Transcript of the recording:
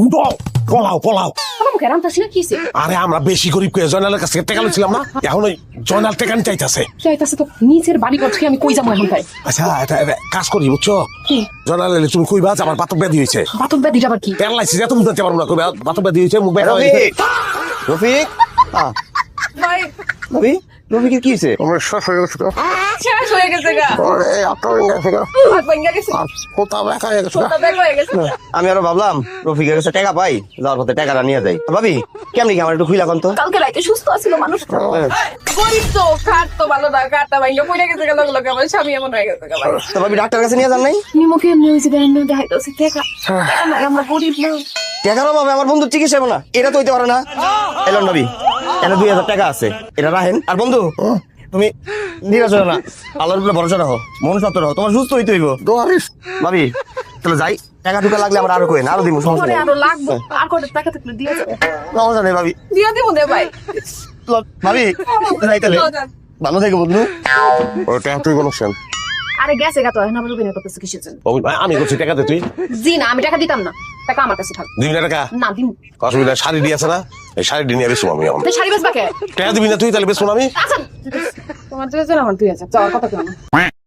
উঠো, পলাও পলাও। আমার মুখে রামতাছি না কিসে আরে আমরা বেশি গরিব কে জয়নালের কাছে টেকা লইছিলাম না, এখন ওই জয়নাল টেকা নিতে চাইতাছে। চাইতাছে তো নিচের বাড়ি করছে আমি কই যাবো এখন তাই আচ্ছা এটা কাজ করি বুঝছো, কি জয়নাল এলে তুমি কইবা যে আমার বাতক ব্যাধি হয়েছে, বাতক ব্যাধি আবার কি প্যারালাইসিস, এত বুঝতে পারবো না, কইবা বাতক ব্যাধি হয়েছে, মুখ ব্যথা হয়েছে। রফিক ভাই ভাবি রফিকের কি হয়েছে? আমার শেষ হয়ে গেছে গো। শেষ হয়ে গেছে গা আরে আপনার হয়ে গেছে গো। হাত ভাঙা গেছে আর কোথাও ব্যথা হয়ে গেছে গো। তা বের হয়ে গেছে আমি আরো ভাবলাম রফিকের কাছে টাকা পাই, যাওয়ার পথে টাকাটা নিয়ে যাই। ভাবি কেমনি কি আমার একটু খুইলা কোন তো? কালকে রাতে সুস্থ ছিল মানুষ গরিব তো খাট তো ভালো না কাটটা ভাঙা পড়ে গেছে গেল লোক আমার স্বামী এমন হয়ে গেছে গা ভাই তো ভাবি ডাক্তার কাছে নিয়ে যান নাই? নিমুখে নিউজে দেন না দেখাইতাছে টাকা আমরা গরিব না টাকার অভাবে আমার বন্ধুর চিকিৎসা হবে না, এটা তো হইতে পারে না। এলন ভাবি এখানে 2000 টাকা আছে, এটা রাখেন। আর বন্ধু তুমি নিরাশ হও না, আল্লাহর উপরে ভরসা রাখো, মন সত্য রাখো, তোমার সুস্থ হইতে হইব। দোয়ারিস ভাবি তাহলে যাই, টাকা টুকা লাগলে আমার আরো কইন, আরো দিব, সমস্যা পরে নেই। আরো লাগবে আর কত টাকা থাকলে দিয়ে যাবে সমস্যা নেই ভাবি। দিয়ে দিব দে ভাই ভাবি যাই তাহলে, ভালো থেকো বন্ধু। ওটা তুই বলছেন আরে গেছে গা তো এখন আবার অভিনয় করতেছে কিসের জন্য আমি করছি টাকা দে তুই, জি না আমি টাকা দিতাম না টাকা আমার কাছে থাক দিবি না টাকা? না দিন অসুবিধা, শাড়ি দিয়ে আছে না, এই শাড়ি নিয়ে বেসবো আমি এখন। তো শাড়ি বেচবা কে টাকা দিবি না তুই, তাহলে বেসবো না আমি। আচ্ছা তোমার 2000 আমার 2000 যাওয়ার কথা কেন